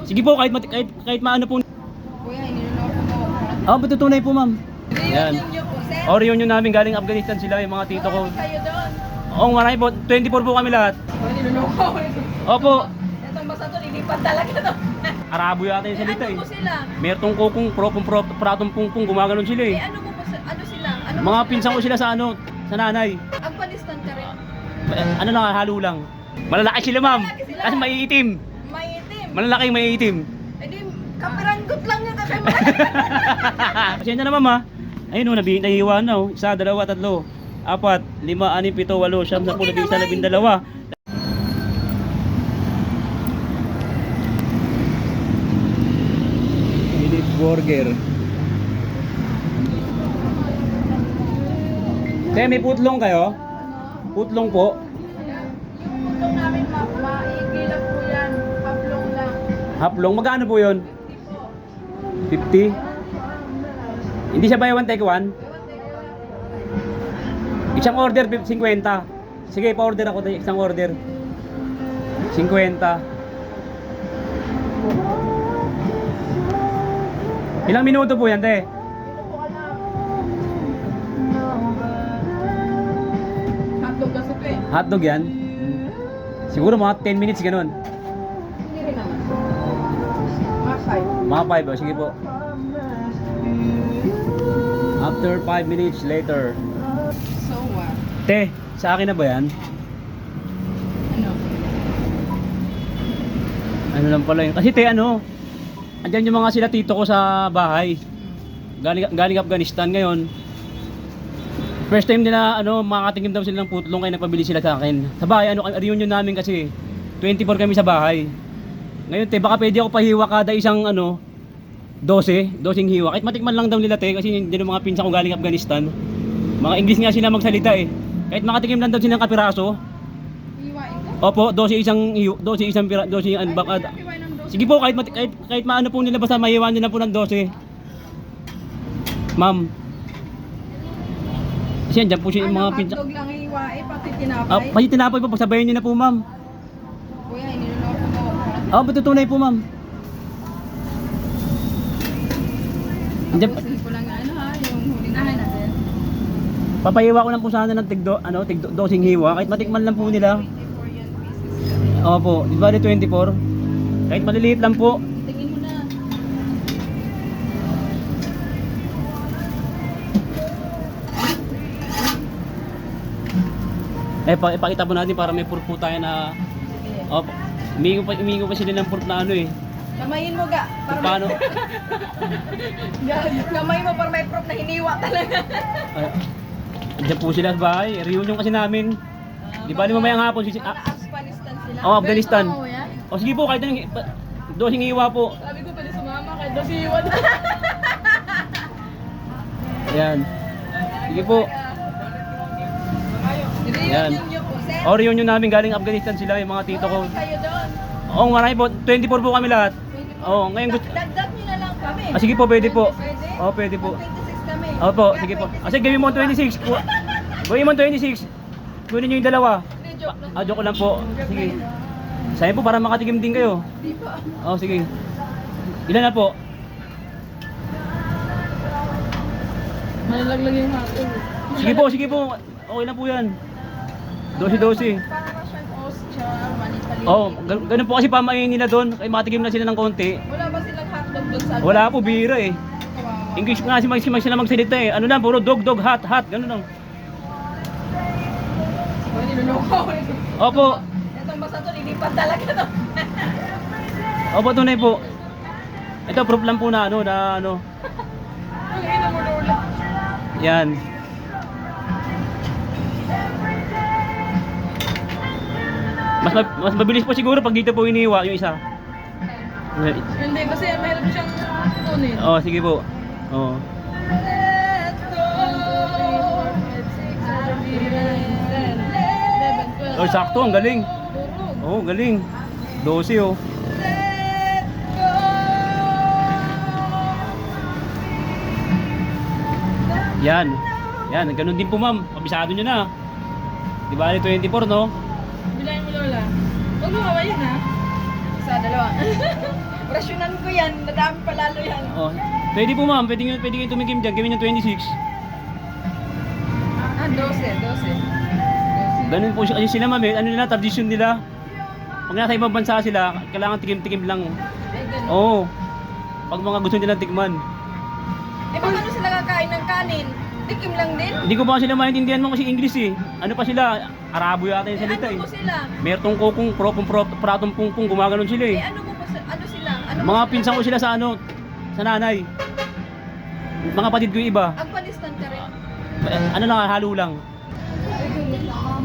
Sige po, kahit maano po. Kuya, iniloloko mo. Patutunay po, ma'am. Yan. Reunion niyo po, sir. Reunion namin galing Afghanistan sila, yung mga tito ko. Kayo doon. Oo, marami po. 24 po kami lahat. Niloloko. Opo. Itong basta to, lilipat talaga to. Arabo yata yung salita Ano eh. po sila? Mertong kokong, pratong pungpung, gumaganon sila eh. Ano mo po, ano sila? Ano Mga po sila? pinsan ko sila sa sa nanay. Afghanistan ka rin. Ano lang, halo lang. Malalaki sila, ma'am. Malalaki sila. Kasi maiitim. May itim. Malalaki, maiitim. Eh di, kapiranggot lang yung kakay mo. Kasi na naman, ma. Ayun o, nahihiwa na o. 1, 2, 3, 4, 5, 6, 7, 8, 9, 10, 11, 12. Philip Burger. Kaya may putlong kayo? Putlong po. Yung putong namin, maigilan po yan. Hablong lang. Haplong, magkano po yun? 50? Hindi siya buy one take one? Isang order 50. Sige, pa-order ako tayo isang order. 50. Ilang minuto po yan, te? Hotdog kasi po eh. Hotdog yan? Siguro mga 10 minutes ganun. Hindi rin naman. Mga 5. Mga 5, sige po. After 5 minutes later. So what? Te, sa akin na ba yan? Ano? Ano lang pala yun? Kasi te, andyan yung mga sila tito ko sa bahay. Galing Afghanistan ngayon. First time nila, makakatingin daw sila ng putlong kaya nagpabili sila sa akin. Sa bahay, reunion namin kasi 24 kami sa bahay. Ngayon te, baka pwede ako pahiwa kada isang 12 hiwa. Kahit matikman lang daw nila te, kasi hindi ng mga pinsan ko galing Afghanistan. Mga English nga sila magsalita eh. Kahit makatikim lang daw silang kapiraso. Iwain ko? Opo, 12 baka. Iwain ng 12. Sige po, kahit maano po nila, basta mahiwan nila po ng 12. Ma'am. Kasi andyan po siya yung mga pinsan. Hotdog lang iwain, pati tinapay. Pati tinapay po, pagsabayin niyo na po, ma'am. Kuya, iniloloko mo. Patutunay po, ma'am. Andyan, Tapusin ko lang yung hulinahin natin. papahiwa ko lang po sana ng dosing hiwa, kahit matikman lang po nila. 24 yan pieces. Opo, di ba 24? Kahit maliliit lang po. Tingin mo na. Ipakita po natin para may proof po tayo na. Sige. Opo, humingi pa sila ng proof na Kamayin mo ga. Kung paano. Kamayin mo para may proof na hiniwa talaga. Andyan po sila sa bahay. Reunion kasi namin. Di ba mamayang hapon? Afghanistan sila. Afghanistan. Oo, yan. O sige po, kahit dosing hiwa po. Sabi ko pwede sumama kahit doon siwan. Ayan. Sige po. Yan. Reunion niyo po, sir. Reunion namin galing Afghanistan sila, yung mga tito ko. Kayo doon. Oo, marami po. 24 po kami lahat. Ngayon gusto. Dagdag nyo na lang kami. Sige po, pwede po. Pwede? Pwede po. 26 kami. Opo, sige po. Sige, gawin mo 26. Gawin mo 26. Kunin nyo yung dalawa. Hindi, joke lang. Joke lang po. Sige. Sayang po para makatikim din kayo. Hindi po. Sige. Ilan na po? Malalaglag yung hotdog. Sige po. Okay na po yan. 12. Para siyang ostya, manipali. Ganun po kasi pamain nila doon. Kaya makatikim na sila ng konti. Wala ba silang hotdog doon sa... Wala po, bira eh. Kawawa. English nga sila magsalita eh. Ano lang, puro dog, hot, ganun lang. Oh, niloloko. Opo. Itong basta to, lilipat talaga to. Opo, tunay po. Ito, proof lang po na Ang ina mo lola. Yan. Mas mabilis po siguro pag dito po iniwa yung isa. Hindi, kasi meron siyang tunin. Sige po. Let's go! Sakto, ang galing. Durog. Galing. 12 oh. Let's go! Yan, ganun din po ma'am. Kabisado nyo na. Di ba 24 no? Bilayin mo lola. Huwag mo kawayin ha. isa, dalawa. Rasyonan ko yan, nadami pa lalo yan. Oh. Pwede po ma'am, pwede kayo tumikim dyan, gawin yung 26. 12. Ganun po kasi sila ma'am, ano nila, tradisyon nila. Pag nasa ibang bansa sila, kailangan tikim-tikim lang. Ay, ganun. Oo. Pag mga gusto nila tikman. Eh, paano sila kakain ng kanin? Tikim lang din? Hindi ko pa sila maintindihan mo kasi English eh. Ano pa sila? Arabo yata yung Eh, salita ano eh. po sila? Mertong kokong, pratong pungpung, gumaganon sila Eh, eh. ano sila? Ano Mga po pinsan ko sila sa ano, sa nanay. Mga patid ko yung iba. Afghanistan ka rin. Ano lang, halo lang.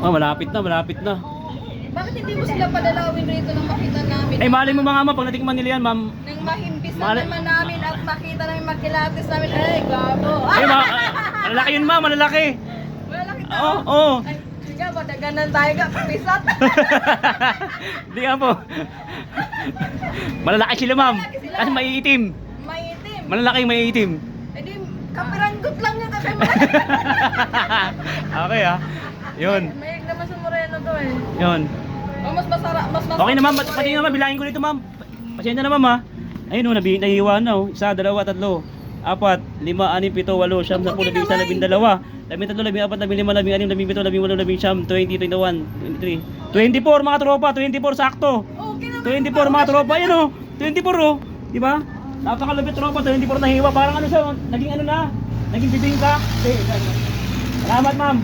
Oh, malapit na. Bakit hindi mo sila padalawin rito nang makita namin? Eh, malay mo mga ma'am, pag natikman nila yan ma'am. Nang mahimpisan Mali- naman namin at makita namin magkilatis namin. Ay, gabo. Eh, malalaki yun ma'am, malalaki. Malaki tao. Oo, oo. Ay, sige ba, daganan tayo ka, pisat. Hindi nga po. Malalaki sila ma'am. Malalaki sila. Kasi maiitim. Maitim. Malalaki maiitim. Eh di, kapiranggot lang yun kasi Okay ah. Yun. May naman sa Moreno to eh. Yun. Oh, mas masarap, mas masarap. Okay na ma'am, sa pati Moreno. naman, bilangin ko dito ma'am. Pasensya na ma'am ha. Ayun o, nahihiwa na o. 1, 2, 3, 4, 5, 6, 7, 8, 9, 10, 11, 12, 13, 14, 15, 16, 17, 18, 19, 20, 21, 22, 23, 24 mga tropa, 24 sakto. Okay na. 24 mga tropa, yun o. 24 o. Di ba? Napakalapit tropa, 24 na hiwa. Parang ano siya, naging ano na? Naging bibingka. Salamat ma'am.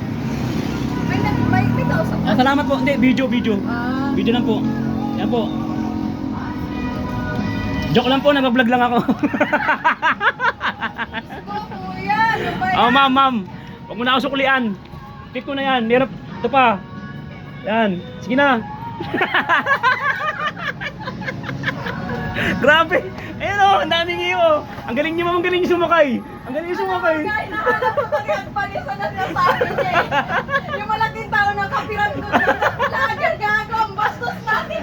May kausap ka? Salamat po. Hindi, video. Ah. Video lang po. Yan po. Joke lang po, nag-vlog lang ako. Kuya, ano ba yan? Oh, ma'am. Huwag mo na ako suklian. Tip ko na yan. Hirap. Ito pa. Yan. Sige na. Grabe. Ayun o, ang daming iyo. Ang galing niyo, ma'am. Ang galing niyo sumakay. Ang galing niyo sumakay. Guys, nahanap ko pa rin pag-isa na sinasabi niya eh. Yung malaking tao na kapiran ko na lager gago ang bastos natin.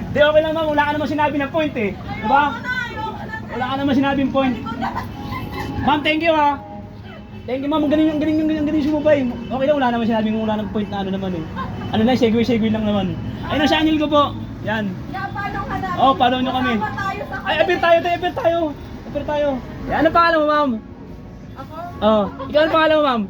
Di okay lang, ma'am. Wala ka naman sinabi na point eh. Diba? Wala ka naman sinabing point. Ma'am, thank you ha. Thank you ma'am, ang galing sumubay. Okay lang, wala naman sinabi wala nang point na ano naman eh. Ano lang, segue lang naman. Ayun ang channel ko po. Yan. Ya, paano ka namin? Oh, follow nyo kami. Kasama tayo sa Ay, appear tayo. Yan, anong pangalan mo ma'am? Ako? Oh, ikaw anong pangalan mo ma'am?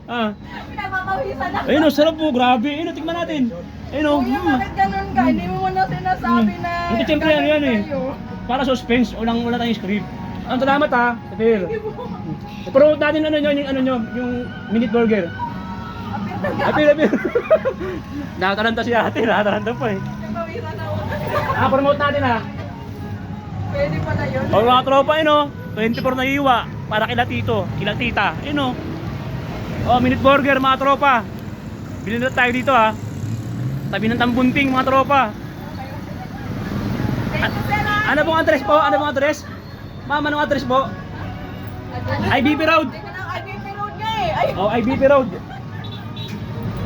Ah. Pinapakawisan na. Ayun oh, sarap po, grabe. Ayun, tikman natin. Ayun oh. Kuya, bakit ganun ka? Hindi mo muna sinasabi na... Hindi, siyempre yan ganun eh. kayo. Para suspense, wala tayong script. Ang salamat ha, Apir. Promote natin yung minute burger. Apir. Nakataranta si ate, nakataranta pa eh. Pinapakawisan ako. Promote natin ha. Pwede pa na yun. O mga tropa yun o, 24 na hiwa para kila tito, kila tita. Yun o. O, minute burger mga tropa. Bilhin na tayo dito ha. Tabi ng Tambunting mga tropa. Ano pong address po? Ma'am, anong address po? IBP Road. Hindi ko ng IBP Road nga eh. Ay, O, IBP Road.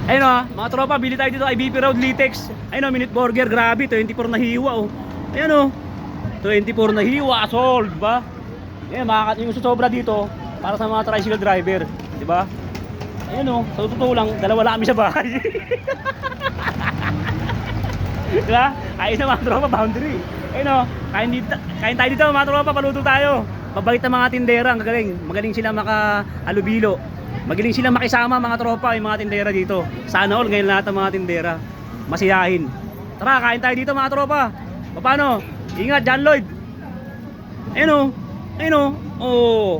Ayun o, mga tropa, bili tayo dito IBP Road Litex. Ayun o, minute burger, grabe, 24 na hiwa o. Ayun o, 24 na hiwa, sold, ba? Ayun, yung susobra dito, para sa mga tricycle driver, di ba? Ayun o, sa totoo lang, dalawa lang kami sa bahay. Diba? Ayun na mga tropa, boundary. Ayun o, kain tayo dito mga tropa, paluto tayo. Mabait na mga tindera, magaling sila maka-alubilo. Magaling sila makisama mga tropa, yung mga tindera dito. Sana all ngayon lahat ng mga tindera masiyahin. Tara, kain tayo dito mga tropa. Paano? Ingat, John Lloyd. Ayun o. Oh.